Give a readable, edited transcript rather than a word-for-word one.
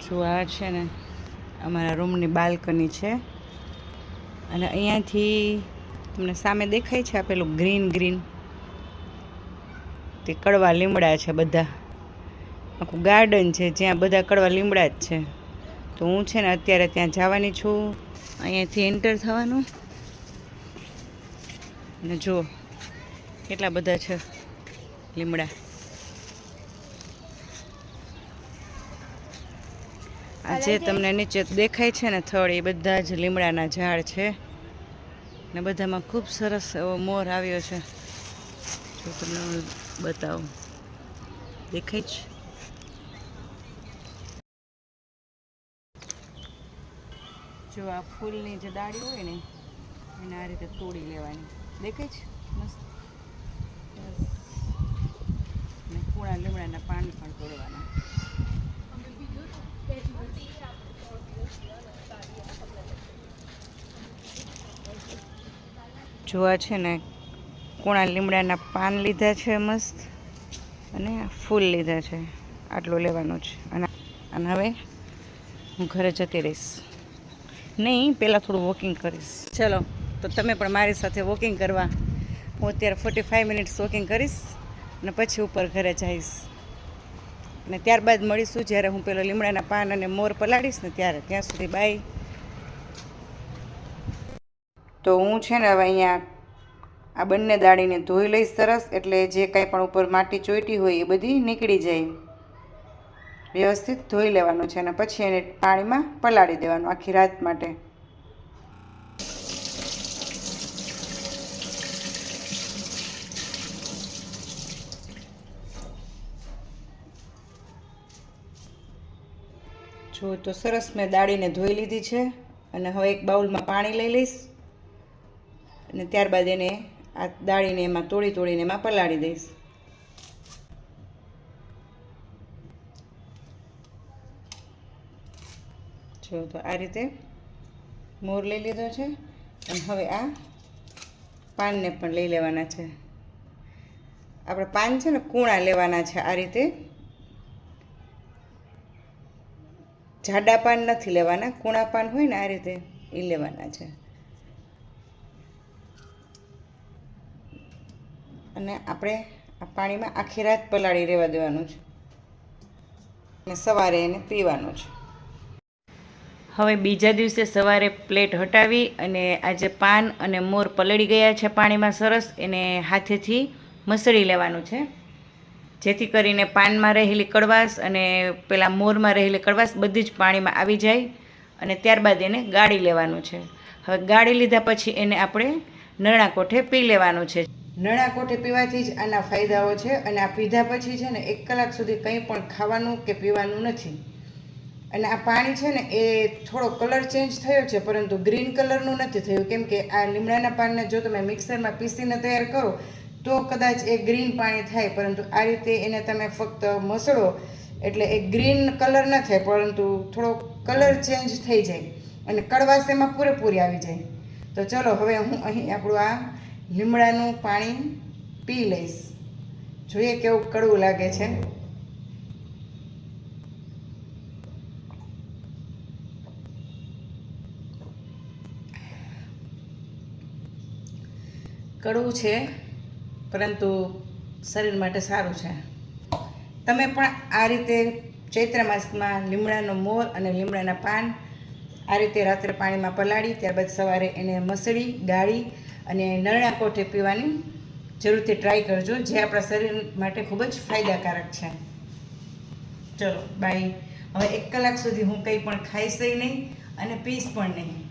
જો આ છે ને અમારા રૂમની બાલ્કની છે અને અહીંયાથી તમને સામે દેખાય છે આ પેલું ગ્રીન ગ્રીન તે કડવા લીમડા છે બધા. આખું ગાર્ડન છે જ્યાં બધા કડવા લીમડા જ છે. તો હું છે ને અત્યારે ત્યાં જવાની છું. અહીંયાથી એન્ટર થવાનું અને જુઓ કેટલા બધા છે લીમડા. આ જે તમને નીચે દેખાય છે ને થડ એ બધા જ લીમડાના ઝાડ છે ને બધામાં ખૂબ સરસ એવો મોર આવ્યો છે. જો તમને બતાવું, દેખાય છે? જો આ ફૂલની જે ડાળી હોય ને એને આ રીતે તોડી લેવાની, દેખાય છે? મસ્ત. ને પૂળા લીમડાના પાન પણ તોડવાના. જોવા છે ને કુણા લીમડાના પાન લીધા છે મસ્ત, અને ફૂલ લીધા છે. આટલું લેવાનું છે. અને હવે હું ઘરે જતી રહીશ. નહીં, પહેલાં થોડું વોકિંગ કરીશ. ચલો, તો તમે પણ મારી સાથે વોકિંગ કરવા. હું અત્યારે 45 મિનિટ્સ વોકિંગ કરીશ અને પછી ઉપર ઘરે જઈશ. અને ત્યારબાદ મળીશું જ્યારે હું પેલો લીમડાના પાન અને મોર પલાળીશ ને ત્યારે. ત્યાં સુધી બાય. તો હું છે ને હવે અહીંયા આ બંને દાળીને ધોઈ લઈશ સરસ, એટલે જે કાંઈ પણ ઉપર માટી ચોંટી હોય એ બધી નીકળી જાય. વ્યવસ્થિત ધોઈ લેવાનું છે અને પછી એને પાણીમાં પલાળી દેવાનું આખી રાત માટે. જો તો સરસ મેં દાળીને ધોઈ લીધી છે અને હવે એક બાઉલમાં પાણી લઈ લઈશ અને ત્યારબાદ એને આ દાળીને એમાં તોડીને એમાં પલાળી દઈશ. જો તો આ રીતે મોર લઈ લીધો છે અને હવે આ પાનને પણ લઈ લેવાના છે. આપણે પાન છે ને કૂણા લેવાના છે. આ રીતે જાડા પાન નથી લેવાના, કૂણા પાન હોય ને આ રીતે એ લેવાના છે. અને આપણે આ પાણીમાં આખી રાત પલાળી રહેવા દેવાનું છે અને સવારે એને પીવાનું છે. હવે બીજા દિવસે સવારે પ્લેટ હટાવી અને આ જે પાન અને મોર પલળી ગયા છે પાણીમાં સરસ, એને હાથેથી મસળી લેવાનું છે, જેથી કરીને પાનમાં રહેલી કડવાશ અને પેલા મોરમાં રહેલી કડવાશ બધી જ પાણીમાં આવી જાય. અને ત્યારબાદ એને ગાળી લેવાનું છે. હવે ગાળી લીધા પછી એને આપણે નરણા કોઠે પી લેવાનું છે. નરણા કોઠે પીવાથી જ આના ફાયદાઓ છે. અને આ પીધા પછી છે ને 1 કલાક સુધી કંઈ પણ ખાવાનું કે પીવાનું નથી. અને આ પાણી છે ને એ થોડો કલર ચેન્જ થયો છે, પરંતુ ગ્રીન કલરનું નથી થયું, કેમ કે આ લીમડાના પાનને જો તમે મિક્સરમાં પીસીને તૈયાર કરો તો કદાચ એ ગ્રીન પાણી થાય, પરંતુ આ રીતે એને તમે ફક્ત મસળો એટલે એ ગ્રીન કલર ન થાય, પરંતુ થોડો કલર ચેન્જ થઈ જાય અને કડવાશ એમાં પૂરેપૂરી આવી જાય. તો ચલો હવે હું અહીં આપણું આ લીમડાનું પાણી પી લઈશ. જોઈએ કેવું કડવું લાગે છે. કડવું છે પરંતુ શરીર માટે સારું છે. તમે પણ આ રીતે ચૈત્ર માસમાં લીમડાનો મોર અને લીમડાના પાન આ રીતે રાત્રે પાણીમાં પલાળી ત્યારબાદ સવારે એને મસળી ગાળી અને નરણા કોઠે પીવાની જરૂરથી ટ્રાય કરજો, જે આપણા શરીર માટે ખૂબ જ ફાયદાકારક છે. ચલો બાય. હવે 1 કલાક સુધી હું કંઈ પણ ખાઈશ નહીં અને પીશ પણ નહીં.